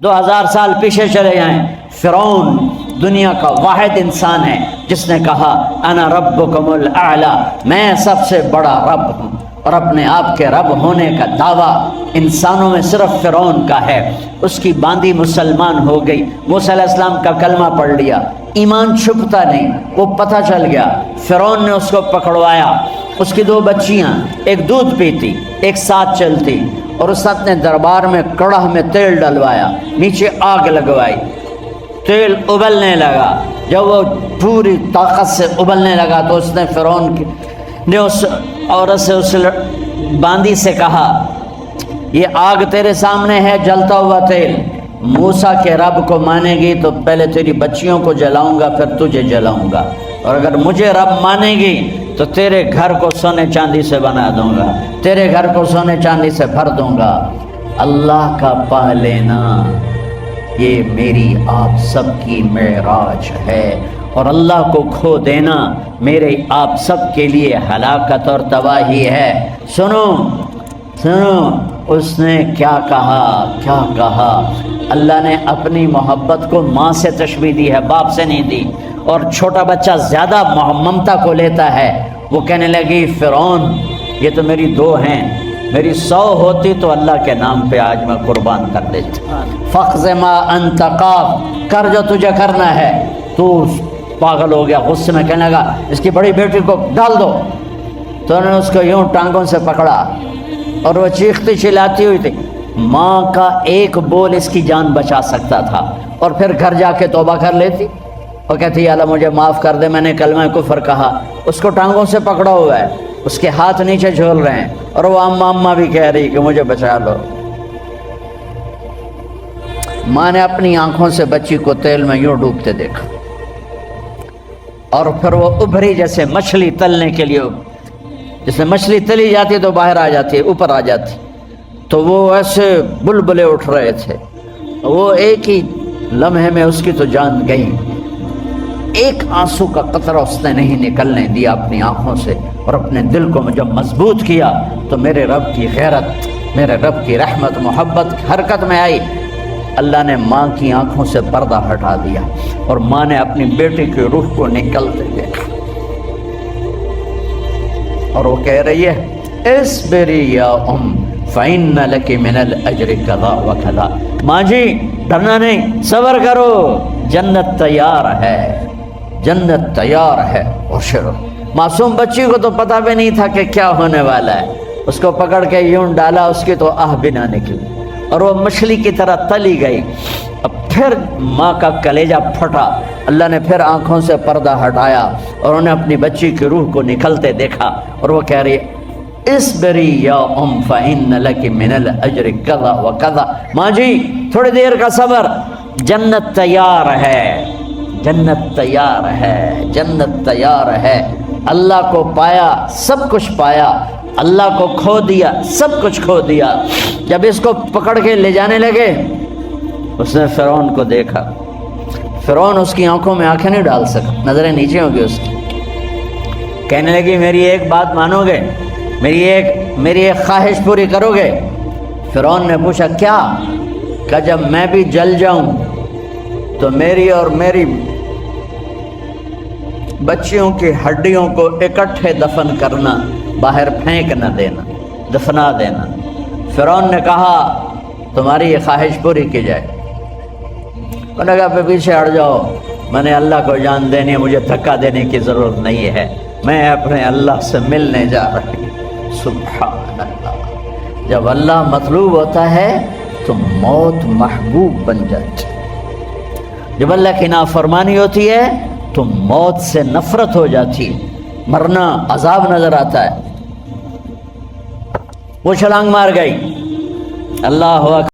2000 سال پیچھے چلے جائیں، فرعون دنیا کا واحد انسان ہے جس نے کہا انا ربکم الاعلی، میں سب سے بڑا رب ہوں، اور اپنے آپ کے رب ہونے کا دعویٰ انسانوں میں صرف فرعون کا ہے۔ اس کی باندی مسلمان ہو گئی، موسیٰ علیہ السلام کا کلمہ پڑھ لیا، ایمان چھپتا نہیں، وہ پتہ چل گیا۔ فرعون نے اس کو پکڑوایا، اس کی 2 بچیاں، ایک دودھ پیتی ایک ساتھ چلتی، اور اس نے اپنے دربار میں کڑاہ میں تیل ڈلوایا، نیچے آگ لگوائی، تیل ابلنے لگا۔ جب وہ پوری طاقت سے ابلنے لگا تو اس نے فرعون نے اس عورت سے، اس باندی سے کہا یہ آگ تیرے سامنے ہے، جلتا ہوا تیل، موسیٰ کے رب کو مانے گی تو پہلے تیری بچیوں کو جلاؤں گا، پھر تجھے جلاؤں گا، اور اگر مجھے رب مانے گی تو تیرے گھر کو سونے چاندی سے بنا دوں گا، تیرے گھر کو سونے چاندی سے بھر دوں گا۔ اللہ کا پا لینا یہ میری آپ سب کی معراج ہے، اور اللہ کو کھو دینا میرے آپ سب کے لیے ہلاکت اور تباہی ہے۔ سنو سنو، اس نے کیا کہا؟ اللہ نے اپنی محبت کو ماں سے تشبیہ دی ہے، باپ سے نہیں دی، اور چھوٹا بچہ زیادہ ممتا کو لیتا ہے۔ وہ کہنے لگی فرعون یہ تو میری 2 ہیں، میری 100 ہوتی تو اللہ کے نام پہ آج میں قربان کر دیتی۔ فَقْضِ مَا أَنْتَ قَاضٍ، کر جو تجھے کرنا ہے۔ تو پاگل ہو گیا، غصے میں کہنے لگا اس کی بڑی بیٹی کو ڈال دو۔ تو انہوں نے اس کو یوں ٹانگوں سے پکڑا، اور وہ چیختی چلاتی ہوئی تھی۔ ماں کا ایک بول اس کی جان بچا سکتا تھا، اور پھر گھر جا کے توبہ کر لیتی اور کہتی یا اللہ مجھے معاف کر دے، میں نے کلمہ کفر کہا۔ اس کو ٹانگوں سے پکڑا ہوا ہے، اس کے ہاتھ نیچے جھول رہے ہیں، اور وہ اماں بھی کہہ رہی کہ مجھے بچا لو۔ ماں نے اپنی آنکھوں سے بچی کو تیل میں یوں ڈوبتے دیکھا، اور پھر وہ ابھری جیسے مچھلی تلنے کے لیے، جیسے مچھلی تلی جاتی تو باہر آ جاتی ہے، اوپر آ جاتی، تو وہ ایسے بلبلے اٹھ رہے تھے۔ وہ ایک ہی لمحے میں اس کی تو جان گئی، ایک آنسو کا قطرہ اس نے نہیں نکلنے دیا اپنی آنکھوں سے، اور اپنے دل کو جب مضبوط کیا تو میرے رب کی غیرت، میرے رب کی رحمت محبت حرکت میں آئی۔ اللہ نے ماں کی آنکھوں سے پردہ ہٹا دیا، اور ماں نے اپنی بیٹی کی روح کو نکلتے دیکھا، اور وہ کہہ رہی ہے اصبری یا ام فإن لک من الأجر کذا وکذا، ماں جی ڈرنا نہیں، صبر کرو، جنت تیار ہے، جنت تیار ہے۔ اور معصوم بچی کو تو پتہ بھی نہیں تھا کہ کیا ہونے والا ہے، اس کو پکڑ کے یوں ڈالا، اس کی تو آہ بھی نہ نکلی، اور وہ مچھلی کی طرح تلی گئی۔ اب پھر ماں کا کلیجہ پھٹا، اللہ نے پھر آنکھوں سے پردہ ہٹایا، اور انہیں اپنی بچی کی روح کو نکلتے دیکھا، اور وہ کہہ رہی اصبری یا ام فإن لک من الأجر کذا وکذا، ماں جی تھوڑی دیر کا صبر، جنت تیار ہے، جنت تیار ہے، جنت تیار ہے۔ اللہ کو پایا سب کچھ پایا، اللہ کو کھو دیا سب کچھ کھو دیا۔ جب اس کو پکڑ کے لے جانے لگے، اس نے فرعون کو دیکھا، فرعون اس کی آنکھوں میں آنکھیں نہیں ڈال سکا، نظریں نیچے ہو گئی اس کی۔ کہنے لگی میری ایک بات مانو گے، میری ایک خواہش پوری کرو گے؟ فرعون نے پوچھا کیا؟ کہ جب میں بھی جل جاؤں تو میری اور میری بچیوں کی ہڈیوں کو اکٹھے دفن کرنا، باہر پھینک نہ دینا، دفنا دینا۔ فرعون نے کہا تمہاری یہ خواہش پوری کی جائے۔ انہوں نے کہا پہ پیچھے ہٹ جاؤ، میں نے اللہ کو جان دینی ہے، مجھے دھکا دینے کی ضرورت نہیں ہے، میں اپنے اللہ سے ملنے جا رہی ہوں۔ سبحان اللہ، جب اللہ مطلوب ہوتا ہے تو موت محبوب بن جاتی، جب اللہ کی نافرمانی ہوتی ہے تو موت سے نفرت ہو جاتی، مرنا عذاب نظر آتا ہے۔ وہ چھلانگ مار گئی، اللہ